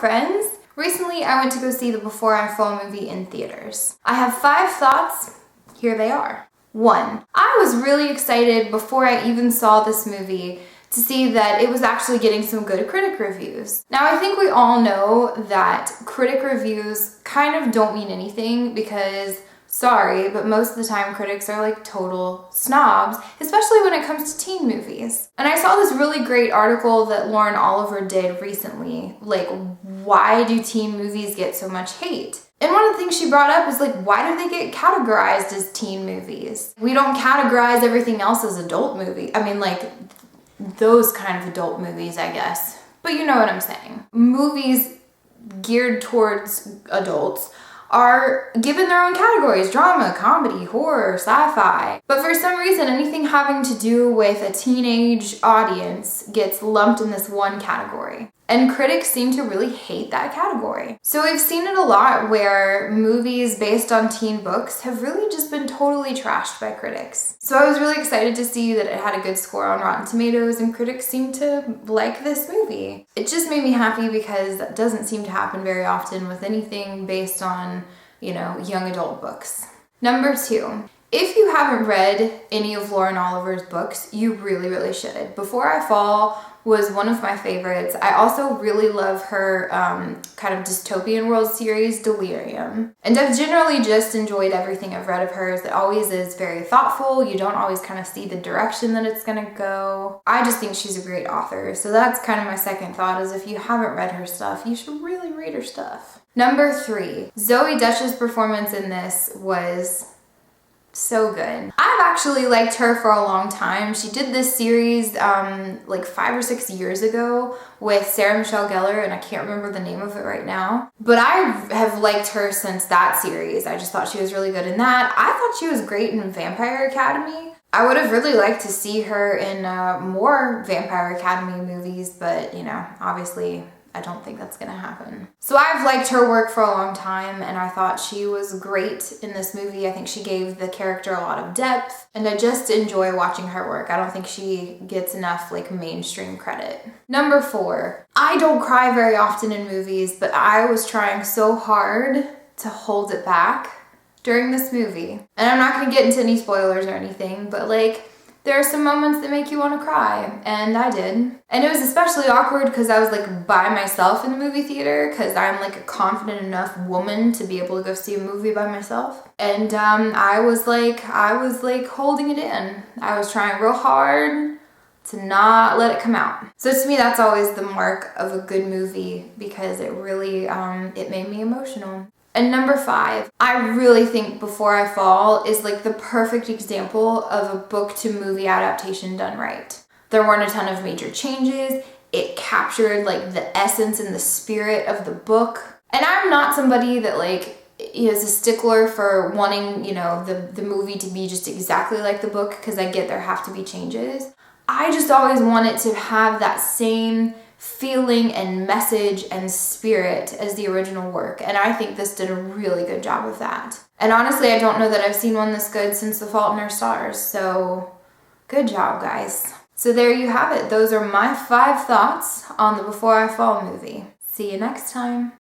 friends. Recently, I went to go see the Before I Fall movie in theaters. I have 5 thoughts. Here they are. 1. I was really excited before I even saw this movie to see that it was actually getting some good critic reviews. Now, I think we all know that critic reviews kind of don't mean anything because, sorry, but most of the time critics are like total snobs, especially when it comes to teen movies. And I saw this really great article that Lauren Oliver did recently, like, why do teen movies get so much hate? And one of the things she brought up is like, why do they get categorized as teen movies? We don't categorize everything else as adult movies. I mean, like, those kind of adult movies, I guess. But you know what I'm saying. Movies geared towards adults are given their own categories: drama, comedy, horror, sci-fi. But for some reason, anything having to do with a teenage audience gets lumped in this one category. And critics seem to really hate that category. So we've seen it a lot where movies based on teen books have really just been totally trashed by critics. So I was really excited to see that it had a good score on Rotten Tomatoes and critics seemed to like this movie. It just made me happy because that doesn't seem to happen very often with anything based on, you know, young adult books. Number 2. If you haven't read any of Lauren Oliver's books, you really, really should. Before I Fall was one of my favorites. I also really love her kind of dystopian world series, Delirium. And I've generally just enjoyed everything I've read of hers. It always is very thoughtful. You don't always kind of see the direction that it's gonna go. I just think she's a great author. So that's kind of my second thought, is if you haven't read her stuff, you should really read her stuff. Number 3, Zoe Desch's performance in this was so good. I've actually liked her for a long time. She did this series like 5 or 6 years ago with Sarah Michelle Gellar, and I can't remember the name of it right now. But I have liked her since that series. I just thought she was really good in that. I thought she was great in Vampire Academy. I would have really liked to see her in more Vampire Academy movies, but you know, obviously I don't think that's gonna happen. So I've liked her work for a long time and I thought she was great in this movie. I think she gave the character a lot of depth and I just enjoy watching her work. I don't think she gets enough like mainstream credit. Number 4, I don't cry very often in movies, but I was trying so hard to hold it back during this movie. And I'm not gonna get into any spoilers or anything, but like, there are some moments that make you want to cry, and I did. And it was especially awkward because I was like by myself in the movie theater because I'm like a confident enough woman to be able to go see a movie by myself. And I was like holding it in. I was trying real hard to not let it come out. So to me, that's always the mark of a good movie because it really, it made me emotional. And number 5, I really think Before I Fall is like the perfect example of a book to movie adaptation done right. There weren't a ton of major changes. It captured like the essence and the spirit of the book. And I'm not somebody that like is a stickler for wanting, you know, the movie to be just exactly like the book because I get there have to be changes. I just always want it to have that same feeling and message and spirit as the original work, and I think this did a really good job of that. And honestly, I don't know that I've seen one this good since The Fault in Our Stars, so good job, guys. So there you have it. Those are my 5 thoughts on the Before I Fall movie. See you next time.